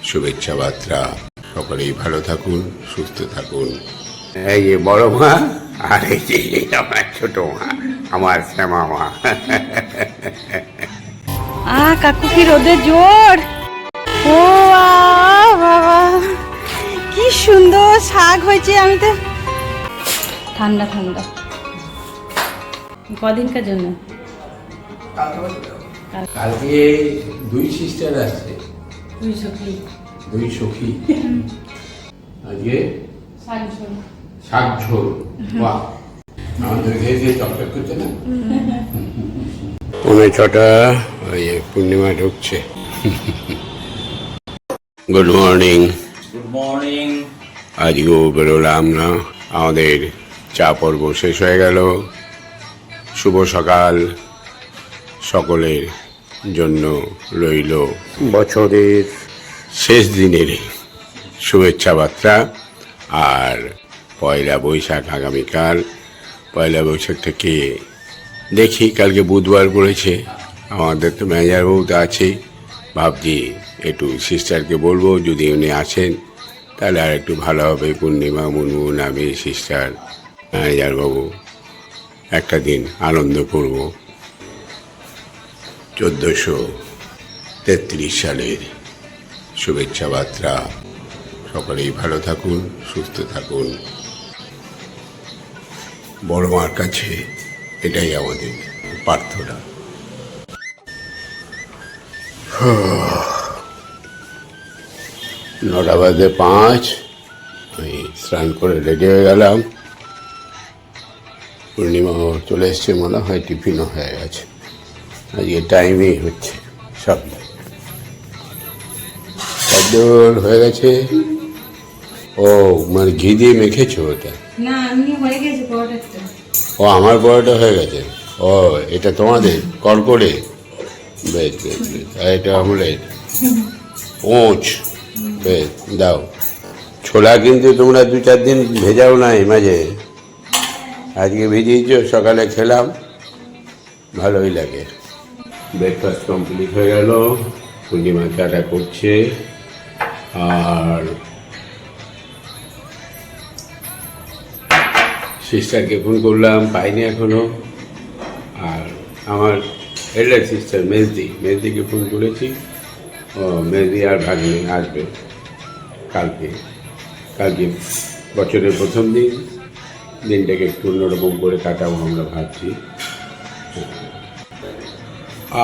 শুভেচ্ছা বার্তা। সকলেই ভালো থাকুন, সুস্থ থাকুন। এই যে বড় মা, আর এই যে আমার ছোট মা, আমার শ্যামা মা। কাকু কি রোদের জোর! ও বাবা, কি সুন্দর শাক হয়েছে। আমি তো ঠান্ডা ঠান্ডা। কদিনকার জন্য? কালকে দুই সিস্টার আসছে, দুই সখী। আজকে শাক ঝোল। বাহ, আমাদের খেয়ে চকলেট করছে না। 6:45 ওই পূর্ণিমা ঢুকছে। Good morning. Good morning. আজকেও বেরোলাম না, আমাদের চা পর্ব শেষ হয়ে গেল। শুভ সকাল সকলের জন্য রইল বছরের শেষ দিনের শুভেচ্ছা বার্তা। আর পয়লা বৈশাখ আগামীকাল। পয়লা বৈশাখ থেকে দেখি, কালকে বুধবার পড়েছে, আমাদের তো ম্যানেজার বউ তো আছেই। ভাবছি একটু সিস্টারকে বলবো, যদি উনি আসেন তাহলে আর একটু ভালো হবে। পূর্ণিমা, মুনমুন, আমি, সিস্টার, ম্যানেজার বাবু একটা দিন আনন্দ করব। 1433 সালের শুভেচ্ছা বার্তা। সকলেই ভালো থাকুন, সুস্থ থাকুন। বড় মার কাছে এটাই আমাদের প্রার্থনা। 9:05 আমি স্নান করে রেডি হয়ে গেলাম। পূর্ণিমা চলে এসছে মনে হয়, টিফিনও হয়ে গেছে। আজকে টাইমেই হচ্ছে সব। কদ্দূর হয়ে গেছে? ও মানে ঘি দিয়ে মেখেছো ওটা? না, এমনি হয়ে গেছে পরোটাটা। ও আমার পরোটা হয়ে গেছে। ও এটা তোমাদের কড়কড়ে? বেশ বেশ বেশ। আর এটা আমলেট পোঁচ। বেশ, দাও। ছোলা কিন্তু তোমরা 2-4 দিন ভেজাও নাই মাঝে, আজকে ভিজিয়েছ, সকালে খেলাম, ভালোই লাগে। ব্রেকফাস্ট কমপ্লিট হয়ে গেল। পূর্ণিমা চাটা করছে। আর সিস্টারকে ফোন করলাম, পাইনি এখনো। আর আমার এল্ডার সিস্টার মেজদিকে ফোন করেছি। ও মেজদি আর ভাগ্নে আসবে কালকে বছরের প্রথম দিন, দিনটাকে একটু অন্যরকম করে কাটাবো আমরা ভাবছি।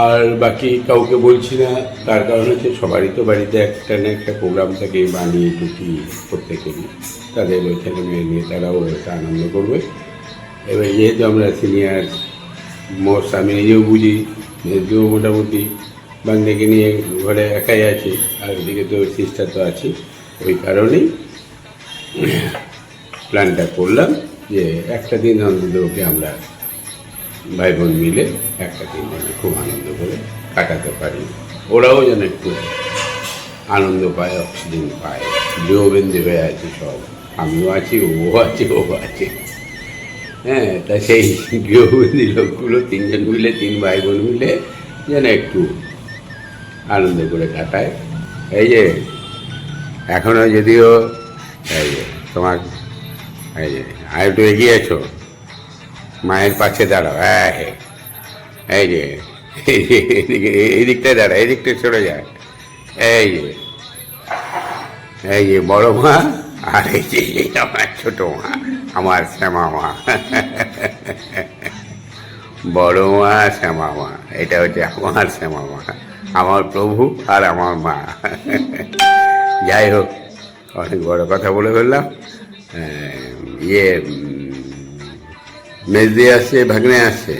আর বাকি কাউকে বলছি না, তার কারণ হচ্ছে সবারই তো বাড়িতে একটা না একটা প্রোগ্রাম থাকে, বানিয়ে টুকি প্রত্যেকেরই। তাদের ওইখানে মেয়ে নিয়ে তারাও একটা আনন্দ করবে। এবার যেহেতু আমরা সিনিয়র মোস্ট, আমি নিজেও বুঝি, মেয়েদেরও মোটামুটি বাংলাকে নিয়ে ঘরে একাই আছি, আর ওদিকে তো সিস্টার তো আছি। ওই কারণেই প্ল্যানটা করলাম যে একটা দিন অন্তত ওকে আমরা ভাই বোন মিলে একটা দিন যেন খুব আনন্দ করে কাটাতে পারি, ওরাও যেন একটু আনন্দ পায়, অক্সিজেন পায়। গৃহবন্দী হয়ে আছে সব, আমিও আছি, ও আছে, ও আছে। হ্যাঁ, তা সেই গৃহবন্দী লোকগুলো 3 জন মিলে, 3 ভাই বোন মিলে যেন একটু আনন্দ করে কাটায়। এই যে এখনও যদিও এই যে তোমার এই যে আর একটু এগিয়ে আছো, মায়ের পাশে দাঁড়াও। হ্যাঁ, এই যে এই দিকটায় দাঁড়া, এই দিকটায় সরে যায়। এই যে বড় মা, আর এই যে আমার ছোট মা, আমার শ্যামা মা। বড় মা, শ্যামা মা, এটা হচ্ছে আমার শ্যামা মা, আমার প্রভু আর আমার মা। যাই হোক, অনেক বড় কথা বলে ফেললাম। মেজদি আসছে, ভাগ্নে আসছে,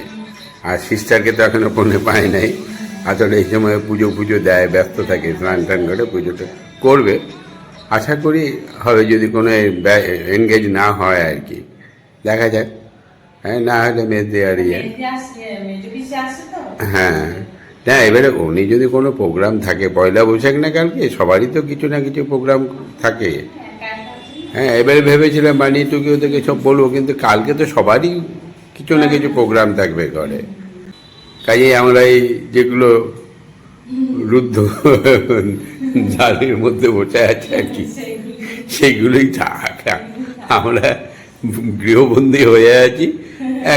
আর সিস্টারকে তো এখনো ফোনে পায় নাই। আসলে এই সময় পুজো দেয়, ব্যস্ত থাকে, স্নান টান করে পুজোটা করবে। আশা করি হবে, যদি কোনো এনগেজ না হয় আর কি, দেখা যাক। হ্যাঁ, না হলে মেজদি আর হ্যাঁ, না এবারে উনি যদি কোনো প্রোগ্রাম থাকে, পয়লা বৈশাখ না কালকে, সবারই তো কিছু না কিছু প্রোগ্রাম থাকে। হ্যাঁ, এবারে ভেবেছিলাম বানিয়ে টুকি ওদেরকে সব বলবো, কিন্তু কালকে তো সবারই কিছু না কিছু প্রোগ্রাম থাকবে ঘরে। কাজেই আমরা এই যেগুলো রুদ্ধ জালের মধ্যে বসে আছে আর কি, সেগুলোই থাক। আমরা গৃহবন্দী হয়ে আছি,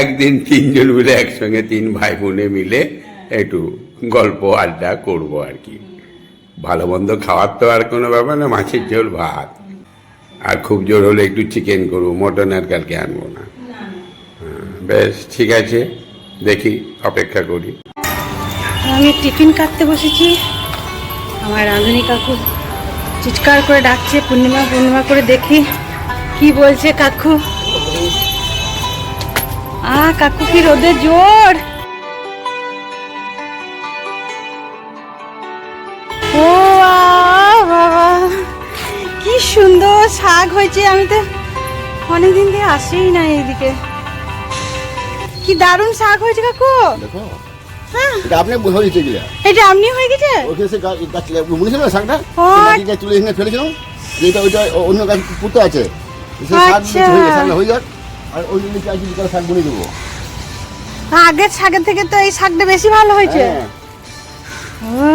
একদিন তিনজন মিলে একসঙ্গে, 3 ভাই বোনে মিলে একটু গল্প আড্ডা করবো আর কি। ভালো মন্দ খাওয়ার তো আর কোনো ব্যাপার না, মাছের ঝোল ভাত, আর খুব জোর হলে একটু চিকেন করবো, মটন আর কালকে আনবো না। বেশ ঠিক আছে, দেখি, অপেক্ষা করি। আমি টিফিন কাটতে বসেছি, আমার রাঁধুনি কাকু চিৎকার করে ডাকছে পূর্ণিমা পূর্ণিমা করে, দেখি কি বলছে কাকু। কাকু কি রোদের জোর! ও বাবা, কি সুন্দর শাক হয়েছে! আমি তো অনেকদিন থেকে আসেই না এইদিকে। কি দারুণ শাক হয়েছে কাকু! দেখো, হ্যাঁ, এটা আপনি হয়েছে গিলা, এটা আপনি হয়ে গেছে। ওখানে সে গাছ মনে ছিল না শাকটা, ও, মাটিটা তুলে এখানে ফেলেছিলাম, যেটা ওইটা অন্য গাছ পুঁতে আছে, সে শাক আচ্ছা। হয়ে গেছে, শাকটা হয়ে যাক, আর ওই জন্য চাইছি বিকালে শাক বুনে দেবো। আগের শাকের থেকে তো এই শাকটা বেশি ভালো হয়েছে। হ্যাঁ, ও,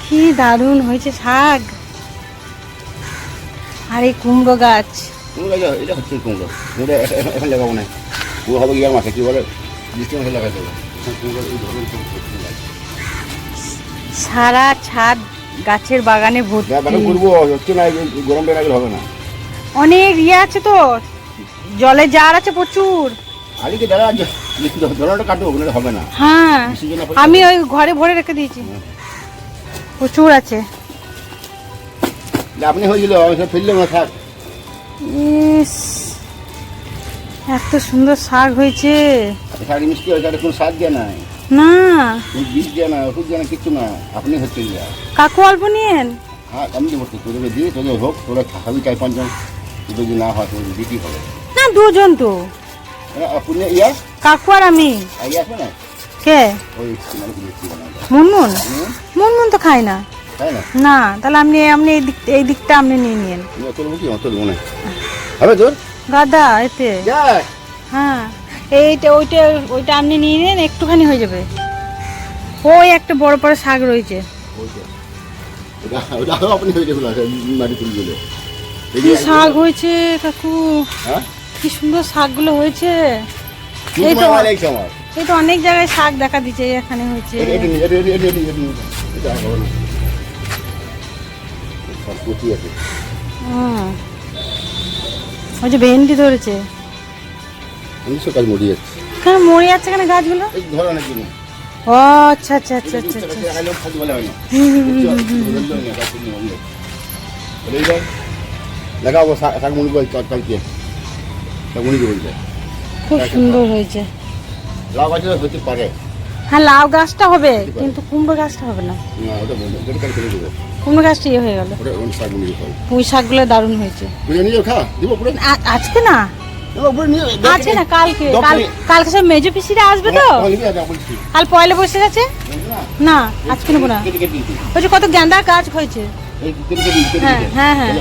কি দারুণ হয়েছে শাক। আর এই কুমড়ো গাছ, কুমড়ো গাছ, এটা হচ্ছে কুমড়ো। কুমড়ো এখন লাগাবো না, কুমড়ো হবে ইয়ার মাঠে, কি বলে বৃষ্টি মাসে লাগাতে হবে। কুমড়ো এই ধরনের কুমড়ো গাছ। সারা ছাদ গাছের বাগানে ভর্তি। যা বাগান করবো, হচ্ছে না, এই গরমটা লাগলে হবে না। অনেক ইয়ে আছে তো, জলের জার আছে প্রচুর। আলিকে দাঁড়া, জলটা কাটবো, ওখানে হবে না। হ্যাঁ, বৃষ্টির জন্য আমি ওই ঘরে ভরে রেখে দিয়েছি, প্রচুর আছে। আপনি হয়ে গেল, ফেললে না থাক। ইস, এত সুন্দর শাক হয়েছে! শাক মিষ্টি হয়েছে, কোনো সার দেওয়া নাই, না, কোনো বীজ দেওয়া না, ওষুধ দেওয়া না, কিচ্ছু না। আপনি হচ্ছে গিয়া, কাকু অল্প নিয়েন। হ্যাঁ আমি দেবো, তোদেরকে দিয়ে তোদের হোক, তোরা খাবি 4-5 জন, তোদের যদি না হয় তোদের বিক্রি হবে। না, দুজন তো, আপনি ইয়া কাকু আর আমি। ইয়ে আসবে না, কে? ওই মানে কি মিষ্টি বানাবে, মুনমুন? মুনমুন তো খায় না। তাই না? না, তাহলে আপনি আপনি এই দিকটা আপনি নিয়ে নিন। তোর কি তোর মনে হবে তোর গাদা এতে। যাক, হ্যাঁ, এইটা ওইটা ওইটা আপনি নিয়ে নিন, একটুখানি হয়ে যাবে। ওই একটা বড় বড় শাক রয়েছে। ওটা আপনি হয়ে যাবে মাটি তুলে দিলে। কি শাক হয়েছে কাকু! হ্যাঁ, কি সুন্দর শাকগুলো হয়েছে। এই তো এই সময় এই তো অনেক জায়গায় শাক দেখা দিচ্ছে, এখানে হয়েছে। এটা হবে না, সব কুচি আছে। ওই যে ভেন্ডি ধরেছে। আমি সকাল মরে যাচ্ছি, কেন মরে যাচ্ছে কেন গাছগুলো? এই ধরো নাকি না, ও আচ্ছা আচ্ছা আচ্ছা আচ্ছা আচ্ছা। লাগাবো শাকমুনি কালকে, শাকমুনি বলছে খুব সুন্দর হয়েছে। লাউ গাছ হতে পারে। হ্যাঁ, লাউ গাছটা হবে, কিন্তু কুমড়ো গাছটা হবে না। না, ওটা বলবো, ওটা কাল করে দেবো, কুমড়ো গাছটা ইয়ে হয়ে গেল। ওটা শাকমুনি খাবো। পুঁই শাকগুলো দারুণ হয়েছে। বুঝে নিয়ে খা দিব পুরো, আজকে না, আজকে না, কালকে। কালকে সব মেজো পিসিরা আসবে তো, কাল পয়লা বৈশাখ আছে। না, আজকে নেবো না। ওই যে কত গাঁদা গাছ হয়েছে। হ্যাঁ হ্যাঁ হ্যাঁ,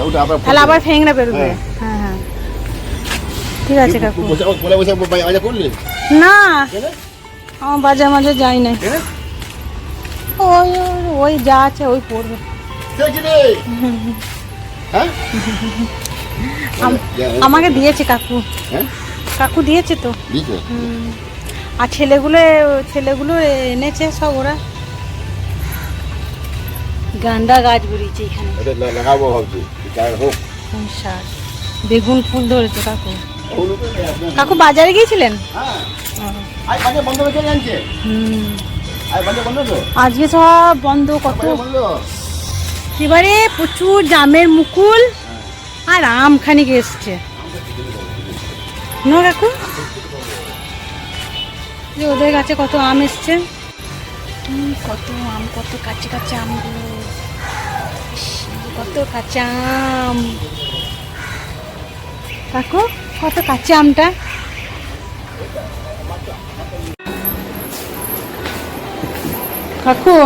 তাহলে আবার ফেংরা বেরোবে। হ্যাঁ হ্যাঁ, ঠিক আছে কাকু। না, আমার বাজার মাঝে যাই না। ওই ওই যা আছে ওই পড়বে। আমাকে দিয়েছে কাকু, কাকু দিয়েছে তো। আর ছেলেগুলো এনেছে সব ওরা। গাঁদা গাছ বেরিয়েছে এখানে, লাগাবো ভাবছি, শাক, বেগুন ফুল ধরেছে কাকু। কাকু বাজারে গিয়েছিলেন? আজকে সব বন্ধ। কত এবারে প্রচুর জামের মুকুল আর আম খানিক এসছে না কাকু? যে ওদের কাছে কত আম এসছে, কত আম, কত কাঁচা কাঁচা আমগুলো, কত কাঁচা আম কাকু, কত কাঁচা আমটা। কাকু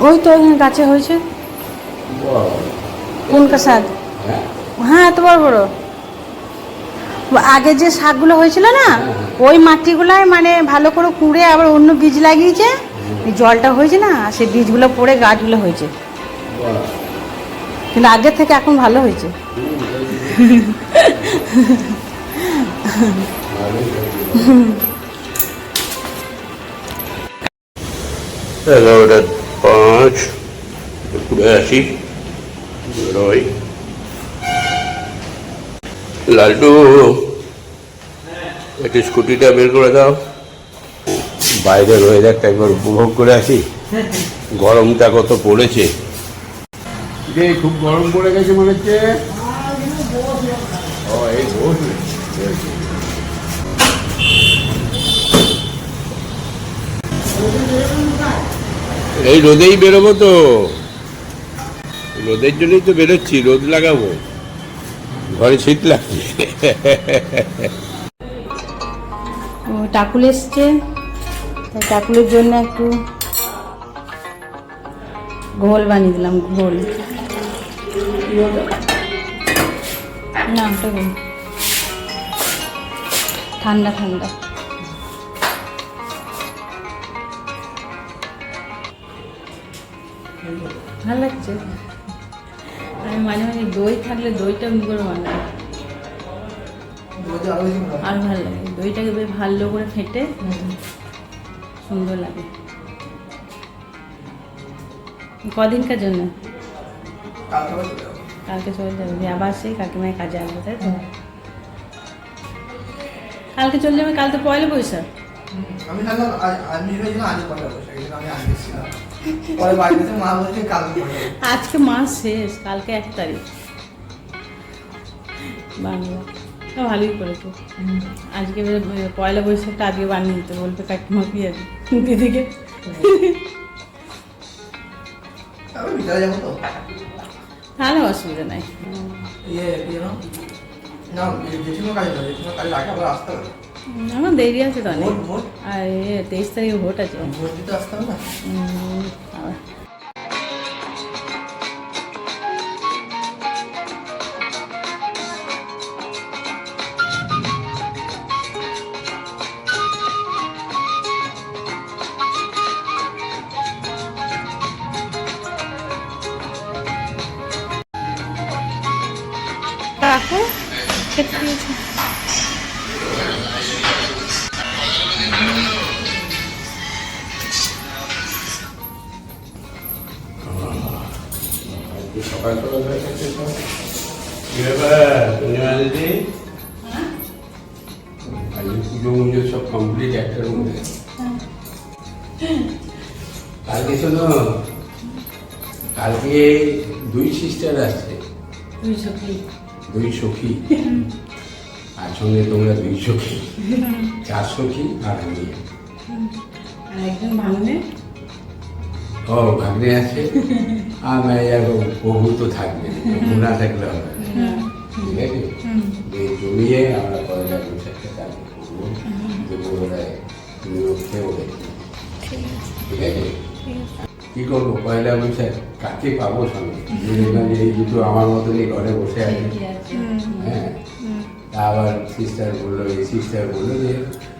ওই তো ওইখানে গাছে হয়েছে। কোন কা শাক? হ্যাঁ, এত বড় বড়। আগে যে শাকগুলো হয়েছিল না, ওই মাটিগুলাই মানে ভালো করে কুড়ে আবার অন্য বীজ লাগিয়েছে, এই জলটা হয়েছে না, সেই বীজগুলো পড়ে গাছগুলো হয়েছে, বাহ। কিন্তু আগের থেকে এখন ভালো হয়েছে। এগারোটা 5 ঘুরে আসি, বেরোই। লালটু, একটু স্কুটিটা বের করে দাও, বাইরের ওয়েদারটা একবার উপভোগ করে আসি। গরমটা কত পড়েছে, খুব গরম পড়ে গেছে মনে হচ্ছে। ও এই বসবে, এই রোদেই বেরোবো তো, রোদের জন্যই তো বেরোচ্ছি, রোদ লাগাবো, ঘরে শীত লাগছে। ও টাকুল এসছে, তাই টাকুলের জন্য একটু ঘোল বানিয়ে দিলাম, ঘোল না ওটা ঘোল। ঠান্ডা ঠান্ডা ভালো লাগছে। আমি মাঝে মাঝে দই থাকলে দইটা এমনি করে বানাই, আর ভালো লাগে। দইটাকে বেশ ভালো করে ফেটে সুন্দর লাগে। কদিনকার জন্য? কালকে চলে যাবে, দিয়ে আবার সেই কাকিমায় কাজে আসবে, তাই তো? কালকে চলে যাবে, কাল তো পয়লা বৈশাখ। আমি জানলাম আমি ভেবেছিলাম আজ পয়লা বৈশাখ, এই জন্য আমি আজ এসেছিলাম। পরে বাড়িতে এসে মা বলছে কাল পয়লা বৈশাখ। আজকে মাস শেষ, কালকে 1 তারিখ বাংলা। ভালোই করেছো, আজকে পয়লা বৈশাখটা আজকে বানিয়ে দিতে বলবে কাকিমা, কি আছে দিদিকে। আমি ভিতরে যাবো তো, তাহলে অসুবিধা নাই। না জেঠিমার কাজে না, জেঠিমার কাজে আগে আবার আসতে হবে। আমার দেরি আছে তো অনেক। ভোট আর 23 তারিখে ভোট আছে। ভোট দিতে আসতে হবে না। আবার কাকু খেতে দিয়েছে। সকাল সকাল হয়ে গেছে সব। কি ব্যাপার পূর্ণিমা দিদি? আজকে পুজো মুজো সব কমপ্লিট একটার মধ্যে। কালকে শোনো, কালকে 2 সিস্টার আসছে, 2 সখী, আর সঙ্গে তোমরা 2 সখী, 4 সখী আর আমি। আর একজন ভাঙনে ও ভাগ্নে আছে, আমার বহু তো থাকবে, বহু না থাকলে হবে না। ঠিক আছে, এই জমিয়ে আমরা পয়লা বৈশাখটা কালকে করবো, যে বউরায় তুমি খেয়েও দেখবে। ঠিক আছে, কি করবো পয়লা বৈশাখ, কাকে পাবো সঙ্গে? মানে এই দুটো আমার মতনই ঘরে বসে আছে। হ্যাঁ, তা আবার সিস্টার বললো, এই সিস্টার বললো যে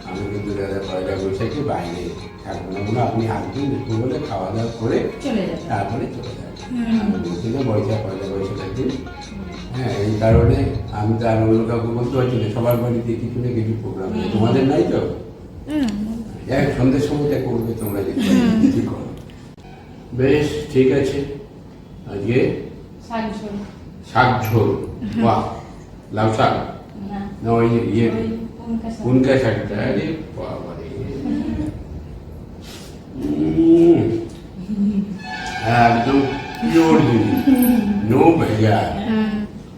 আমি কিন্তু দাদা পয়লা বৈশাখে বাইরে থাকবো না, বলে আপনি আসবেন একটু বলে খাওয়া দাওয়া করে তারপরে চলে যাবেন। আমি বলছিলাম পয়লা বৈশাখের দিন। হ্যাঁ, এই কারণে আমি তো আর অন্য কাউকে বলতে পারছি না, সবার বাড়িতে কিছু না কিছু প্রোগ্রাম আছে। তোমাদের নাই তো? যাই হোক, সন্ধ্যের সময়টা করবে তোমরা, যদি কি করো। বেশ ঠিক আছে, আজকে শাক ঝোল। বাহ, লাউ শাক না ওই ইয়ে কুনকা শাকটা? আরে বাবারে, একদম পিওর জিনিস, নো ভেজা।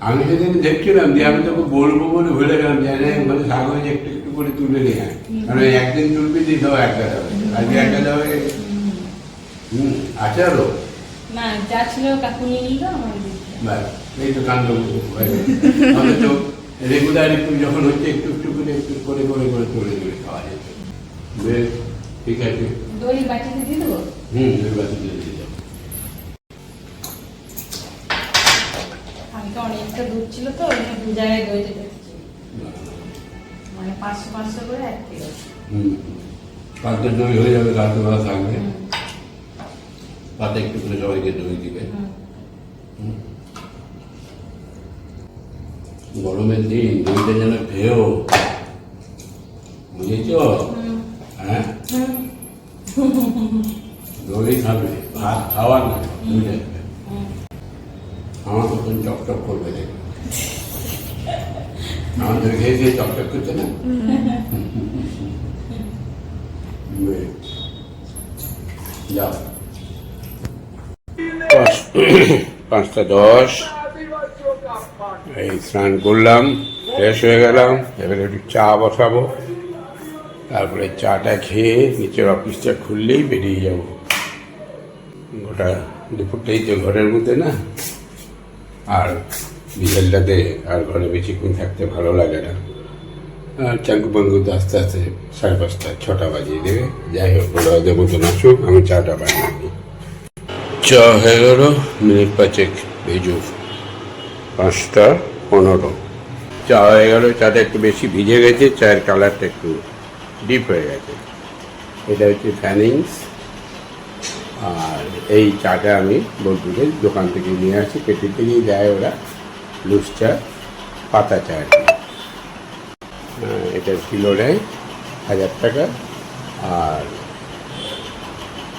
আমি সেদিন দেখছিলাম যে আমি তোকে বলবো বলে ভুলে গেলাম, জানে মানে শাক হয়েছে একটু একটু করে তুলে নিয়ে আয়, কারণ একদিন তুলবি দিয়ে দাও, একটা যাবে আজকে একটা যাবে। আছে আরো না, যা ছিল কাকু নিয়ে নিল, আমার ব্যাস, এই তো কাণ্ড। আমাদের তো রেগুলার একটু যখন হচ্ছে একটু একটু করে তুলে তুলে খাওয়া যেত। বেশ ঠিক আছে, দই বাটিতে দিয়ে দেবো। দই বাটি দিয়ে দিয়ে যাবো। আমি তো অনেকটা দুধ ছিল তো, ওই 2 জায়গায় দই দিতে, মানে 500 করে 1 কিলো। কালকে দই হয়ে যাবে, কালকে বেলা থাকবে। পাতা একটু করে সবাইকে দই দিবে। গরমের দিন দইটা যেন খেয়েও, বুঝেছ? হ্যাঁ, দই খাবে, ভাত খাওয়ার না, দইটা খাবে। আমার তখন চকচক করবে দেখবে, আমার দই খেয়ে খেয়ে চকচক করছে না। যাও 5:10, এই স্নান করলাম, ফ্রেশ হয়ে গেলাম, এবারে একটু চা বসাবো, তারপরে চাটা খেয়ে নিচের অফিসটা খুললেই বেরিয়ে যাব। গোটা দুপুরটাই তো ঘরের মধ্যে না, আর বিকেলটাতে আর ঘরে বেশিক্ষণ থাকতে ভালো লাগে না। আর চাঙ্কু পাঙ্কুতে আস্তে আস্তে 5:30 6টা বাজিয়ে দেবে। যাই হোক, ওরা ওদের মতন আসুক, আমি চাটা বানিয়ে নিই। চা হয়ে গেল, মিনিট 5 ভেজু, 5:15 চা হয়ে গেল। চাটা একটু বেশি ভিজে গেছে, চায়ের কালারটা একটু ডিপ হয়ে গেছে। এটা হচ্ছে ফ্যানিংস। আর এই চাটা আমি বোলপুরের দোকান থেকে নিয়ে আসি, পেটি থেকেই দেয় ওরা, লুজ চা, পাতা চা আর কি। এটা কিলো নেয় 1000 টাকা। আর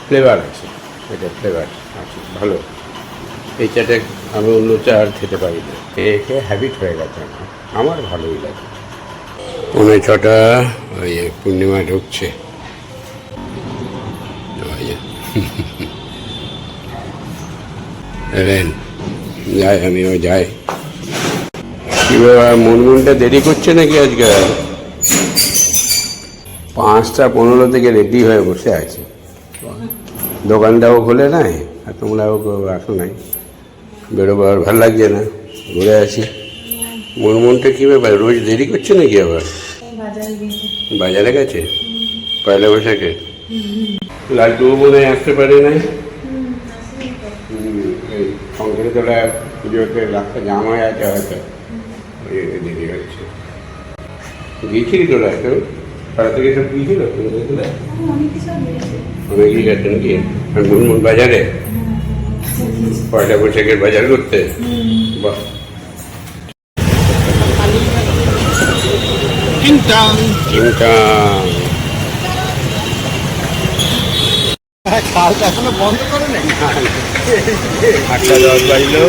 ফ্লেভার আছে, এটা ফ্লেভার আছে ভালো। এই চাটা আমি অন্য চা আর খেতে পারি না, খেয়ে হ্যাবিট হয়ে গেছে আমার ভালোই লাগে। 5:45 ওই পূর্ণিমা ঢুকছে। যাই, আমিও যাই। কি বাবা, মনটা দেরি করছে নাকি আজকে? 5:15 থেকে রেডি হয়ে বসে আছে, দোকানটাও খোলে নাই, আর তোমরাও আসো নাই। বেরোবো আর ভালো লাগছে না, ঘুরে আসি। মনটা কী ব্যাপার, রোজ দেরি করছে নাকি আবার? বাজারে গেছে পয়লা বৈশাখে। লাড্ডুও মনে হয় আসতে পারে নাই। এই সংসারে তোলা পুজোতে রাস্তা জাম হয়ে আছে হয়তো, ওই দেরি হচ্ছে। গিয়েছিলি তোরা একটু পাড়া থেকে সব গিয়েছিল অনেকেই গেছে নাকি? মুনমুন বাজারে পয়লা বৈশাখের বাজার করতে। বাহ, চিংটাং 8:10 বাজলো,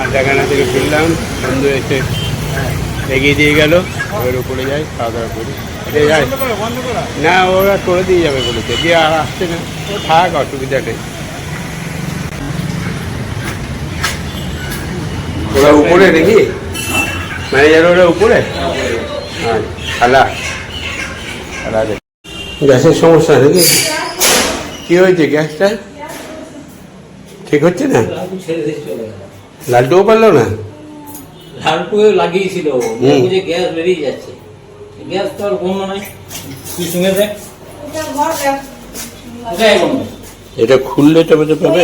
আড্ডাখানা থেকে ফিরলাম, বন্ধু এসে এগিয়ে দিয়ে গেল। ওর উপরে যাই, খাওয়া দাওয়া করি, যাই না, ওরা করে দিয়ে যাবে বলেছে, দিয়ে আর আসছে না। ও থাক, অসুবিধা নেই। ওরা উপরে দেখি, ম্যানেজার ওরা উপরে। হ্যাঁ, খালা গ্যাসের সমস্যা নাকি? কি হয়েছে গ্যাসটা? ঠিক হচ্ছে না? লাড্ডুও পারলো না, লাড্ডু লাগিয়েছিল, গ্যাস বেরিয়ে যাচ্ছে। গ্যাস তো আর বন্ধ নাই, তুই শুনে দেখ। এটা খুললে তবে তো পাবে।